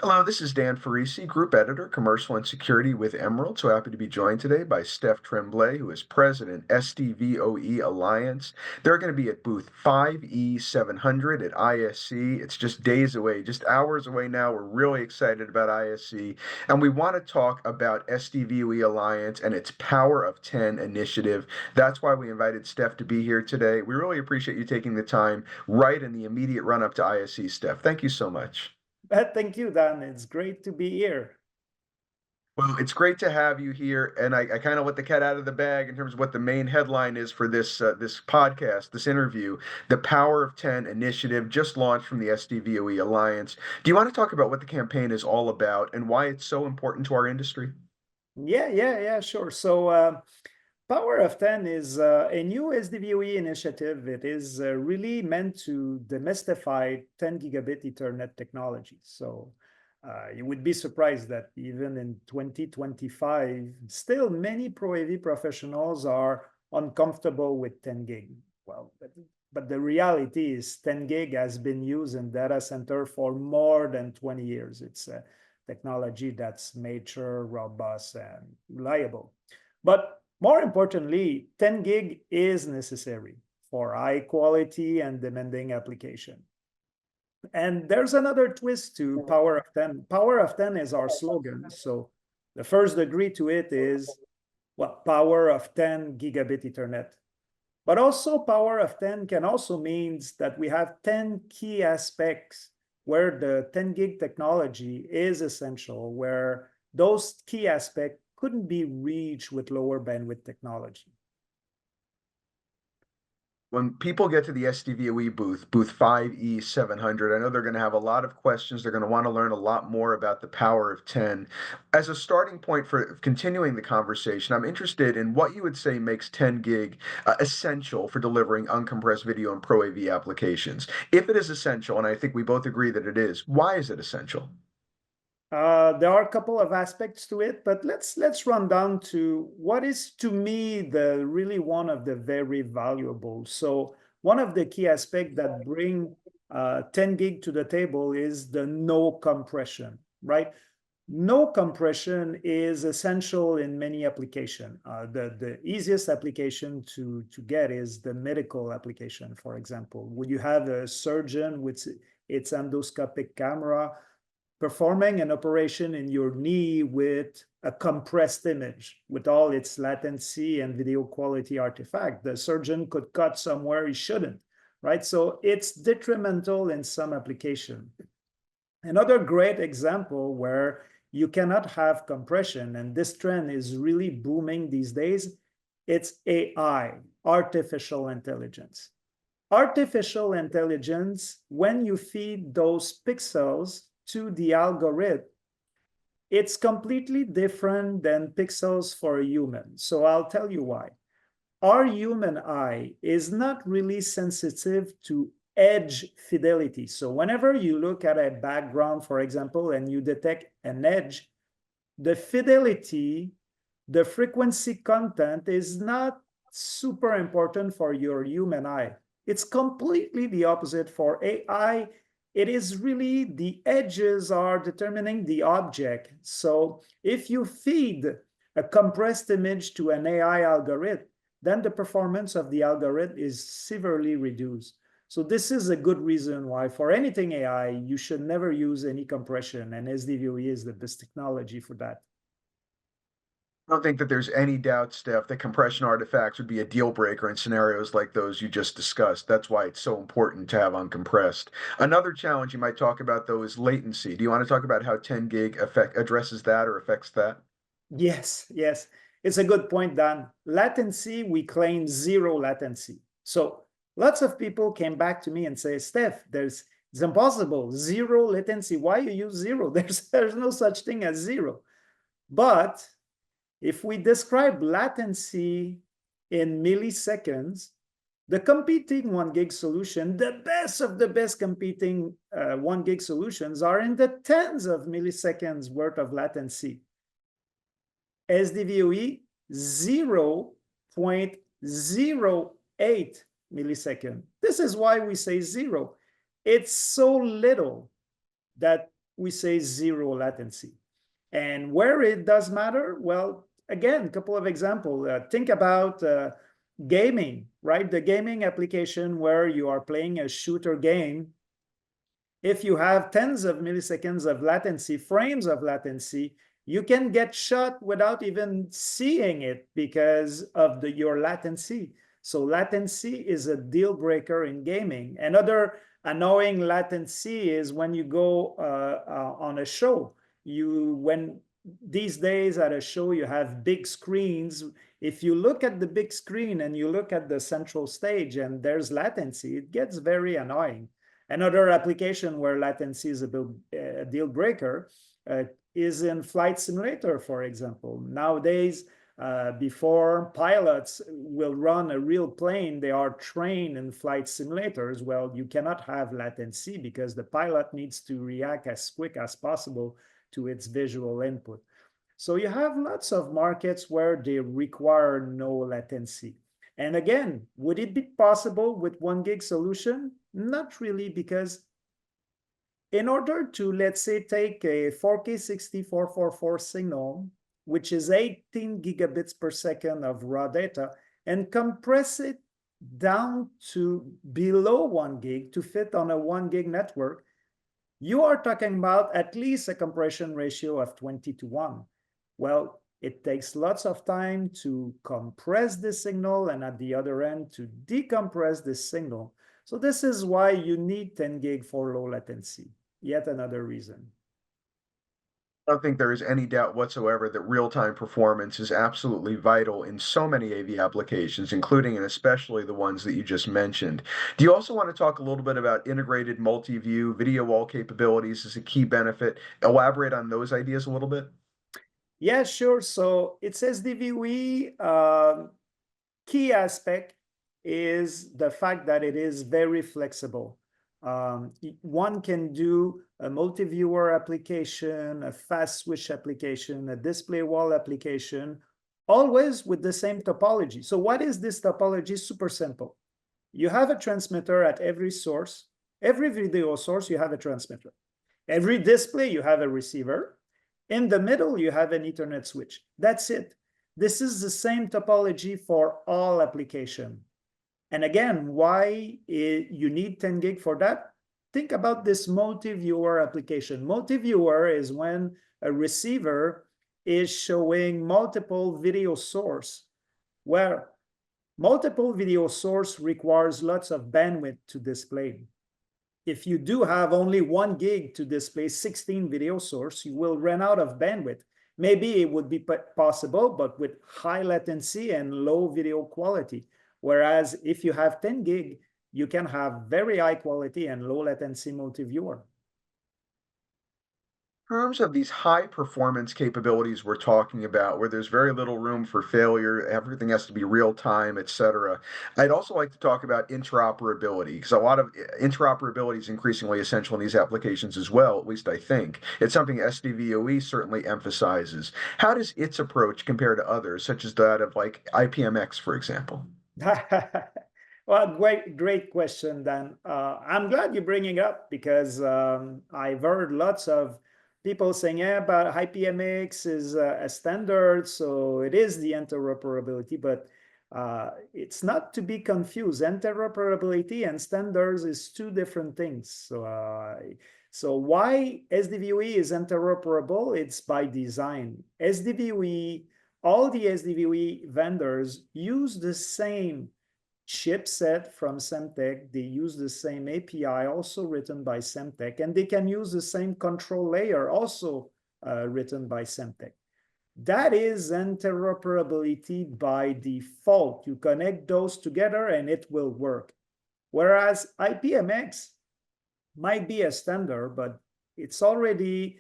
Hello, this is Dan Ferrisi, Group Editor, Commercial and Security with Emerald. So happy to be joined today by Steph Tremblay, who is President, SDVoE Alliance. They're going to be at booth 5E700 at ISC. It's just days away, just hours away now. We're really excited about ISC. And we want to talk about SDVoE Alliance and its Power of 10 initiative. That's why we invited Steph to be here today. We really appreciate you taking the time right in the immediate run up to ISC, Steph. Thank you so much. Thank you, Dan. It's great to be here. Well, it's great to have you here, and I kind of let the cat out of the bag in terms of what the main headline is for this podcast, this interview. The Power of 10 initiative just launched from the SDVoE Alliance. Do you want to talk about what the campaign is all about and why it's so important to our industry? Yeah, sure. So, Power of 10 is a new SDVoE initiative. It is really meant to demystify 10 gigabit Ethernet technology. So, you would be surprised that even in 2025, still many Pro AV professionals are uncomfortable with 10 gig. Well, but the reality is 10 gig has been used in data center for more than 20 years. It's a technology that's mature, robust, and reliable. But more importantly, 10 gig is necessary for high quality and demanding application. And there's another twist to Power of 10. Power of 10 is our slogan. So the first degree to it is, well, Power of 10 gigabit Ethernet. But also Power of 10 can also means that we have 10 key aspects where the 10 gig technology is essential, where those key aspects couldn't be reached with lower bandwidth technology. When people get to the SDVoE booth 5E700, I know they're going to have a lot of questions. They're going to want to learn a lot more about the power of 10. As a starting point for continuing the conversation, I'm interested in what you would say makes 10 gig essential for delivering uncompressed video and Pro AV applications. If it is essential, and I think we both agree that it is, why is it essential? There are a couple of aspects to it, but let's run down to what is to me the really one of the very valuable. So one of the key aspects that bring 10 gig to the table is the no compression, right? No compression is essential in many applications. The easiest application to get is the medical application, for example. When you have a surgeon with its endoscopic camera performing an operation in your knee with a compressed image with all its latency and video quality artifact, the surgeon could cut somewhere he shouldn't, right? So it's detrimental in some application. Another great example where you cannot have compression, and this trend is really booming these days, it's AI, artificial intelligence. Artificial intelligence, when you feed those pixels to the algorithm, it's completely different than pixels for a human. So I'll tell you why. Our human eye is not really sensitive to edge fidelity. So whenever you look at a background, for example, and you detect an edge, the fidelity, the frequency content is not super important for your human eye. It's completely the opposite for AI. It is really the edges are determining the object. So if you feed a compressed image to an AI algorithm, then the performance of the algorithm is severely reduced. So this is a good reason why for anything AI, you should never use any compression, and SDVoE is the best technology for that. I don't think that there's any doubt, Steph, that compression artifacts would be a deal breaker in scenarios like those you just discussed. That's why it's so important to have uncompressed. Another challenge you might talk about, though, is latency. Do you want to talk about how 10 gig addresses that or affects that? Yes. It's a good point, Dan. Latency, we claim zero latency. So lots of people came back to me and say, Steph, it's impossible, zero latency. Why you use zero? There's no such thing as zero. But if we describe latency in milliseconds, the competing 1 gig solution, the best of the best competing 1 gig solutions are in the tens of milliseconds worth of latency. SDVoE 0.08 millisecond. This is why we say zero. It's so little that we say zero latency. And where it does matter, well, again, a couple of examples. Think about gaming, right? The gaming application where you are playing a shooter game. If you have tens of milliseconds of latency, frames of latency, you can get shot without even seeing it because of your latency. So latency is a deal breaker in gaming. Another annoying latency is when you go on a show. When these days at a show you have big screens. If you look at the big screen and you look at the central stage and there's latency, it gets very annoying. Another application where latency is a deal breaker is in flight simulator, for example. Nowadays, before pilots will run a real plane, they are trained in flight simulators. Well, you cannot have latency because the pilot needs to react as quick as possible to its visual input. So you have lots of markets where they require no latency. And again, would it be possible with 1 gig solution? Not really, because in order to, let's say, take a 4K 6444 signal, which is 18 gigabits per second of raw data, and compress it down to below 1 gig to fit on a 1 gig network, you are talking about at least a compression ratio of 20:1. Well, it takes lots of time to compress the signal and at the other end to decompress this signal. So this is why you need 10 gig for low latency. Yet another reason. I don't think there is any doubt whatsoever that real-time performance is absolutely vital in so many AV applications, including and especially the ones that you just mentioned. Do you also want to talk a little bit about integrated multi-view video wall capabilities as a key benefit? Elaborate on those ideas a little bit. Yeah, sure. So it's SDVoE. Key aspect is the fact that it is very flexible. One can do a multi-viewer application, a fast switch application, a display wall application, always with the same topology. So what is this topology? Super simple. You have a transmitter at every source. Every video source, you have a transmitter. Every display, you have a receiver. In the middle, you have an Ethernet switch. That's it. This is the same topology for all applications. And again, why you need 10 gig for that? Think about this multi-viewer application. Multi-viewer is when a receiver is showing multiple video source, where multiple video source requires lots of bandwidth to display. If you do have only 1 gig to display 16 video source, you will run out of bandwidth. Maybe it would be possible, but with high latency and low video quality. Whereas if you have 10 gig, you can have very high quality and low latency multi-viewer. In terms of these high performance capabilities we're talking about, where there's very little room for failure, everything has to be real time, et cetera. I'd also like to talk about interoperability, because a lot of interoperability is increasingly essential in these applications as well, at least I think. It's something SDVoE certainly emphasizes. How does its approach compare to others, such as that of like IPMX, for example? Well, great question, Dan. I'm glad you're bringing up because I've heard lots of people saying, yeah, but IPMX is a standard, so it is the interoperability, but it's not to be confused. Interoperability and standards is two different things. So why SDVoE is interoperable? It's by design. SDVoE, all the SDVoE vendors use the same chipset from Semtech. They use the same API also written by Semtech, and they can use the same control layer also written by Semtech. That is interoperability by default. You connect those together and it will work. Whereas IPMX might be a standard, but it's already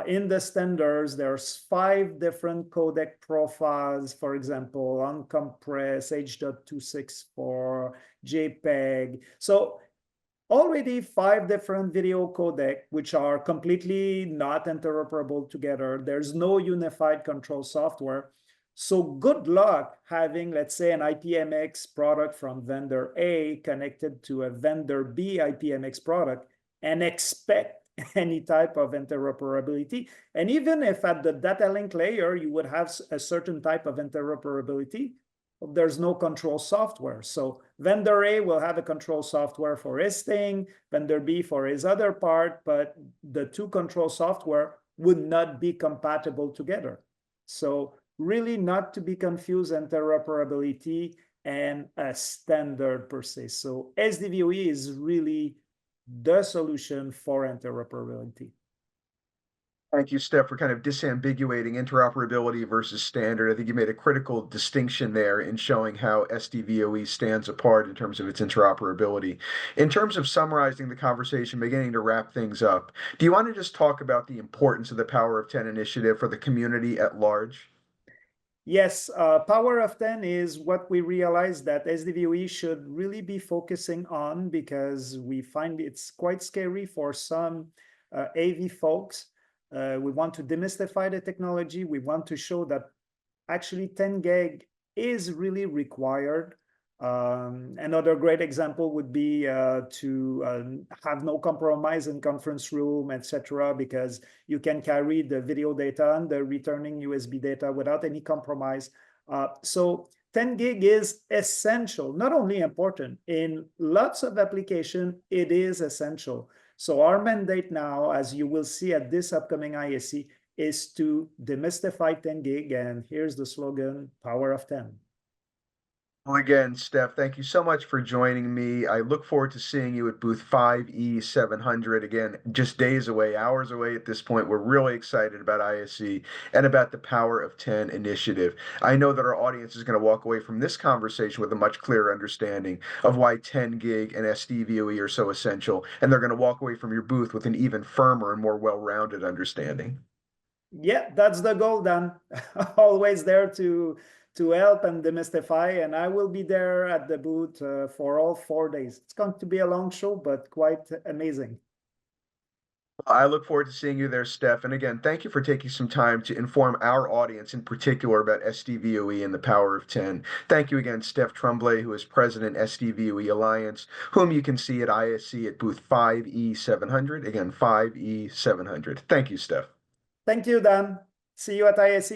in the standards. There's 5 different codec profiles, for example, uncompressed, H.264, JPEG. So already 5 different video codec, which are completely not interoperable together. There's no unified control software. So good luck having, let's say, an IPMX product from vendor A connected to a vendor B IPMX product and expect any type of interoperability. And even if at the data link layer, you would have a certain type of interoperability, there's no control software. So vendor A will have a control software for his thing, vendor B for his other part, but the two control software would not be compatible together. So really not to be confused interoperability and a standard per se. So SDVoE is really the solution for interoperability. Thank you, Steph, for kind of disambiguating interoperability versus standard. I think you made a critical distinction there in showing how SDVoE stands apart in terms of its interoperability. In terms of summarizing the conversation, beginning to wrap things up, do you want to just talk about the importance of the Power of 10 initiative for the community at large? Yes, Power of 10 is what we realize that SDVoE should really be focusing on, because we find it's quite scary for some AV folks. We want to demystify the technology. We want to show that actually 10 gig is really required. Another great example would be to have no compromise in conference room, etc., because you can carry the video data and the returning USB data without any compromise. So 10 gig is essential, not only important, in lots of applications, it is essential. So our mandate now, as you will see at this upcoming ISE, is to demystify 10 gig, and here's the slogan, Power of 10. Well, again, Steph, thank you so much for joining me. I look forward to seeing you at booth 5E700. Again, just days away, hours away at this point. We're really excited about ISE and about the Power of 10 initiative. I know that our audience is going to walk away from this conversation with a much clearer understanding of why 10 gig and SDVoE are so essential, and they're going to walk away from your booth with an even firmer and more well-rounded understanding. Yeah, that's the goal, Dan. Always there to help and demystify, and I will be there at the booth for all 4 days. It's going to be a long show, but quite amazing. I look forward to seeing you there, Steph. And again, thank you for taking some time to inform our audience in particular about SDVoE and the Power of 10. Thank you again, Steph Tremblay, who is President SDVoE Alliance, whom you can see at ISE at booth 5E700. Again, 5E700. Thank you, Steph. Thank you, Dan. See you at ISE.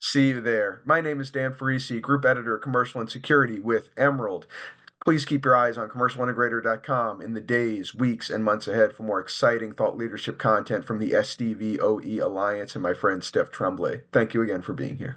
See you there. My name is Dan Ferrisi, Group Editor, Commercial and Security with Emerald. Please keep your eyes on commercialintegrator.com in the days, weeks, and months ahead for more exciting thought leadership content from the SDVoE Alliance and my friend Steph Tremblay. Thank you again for being here.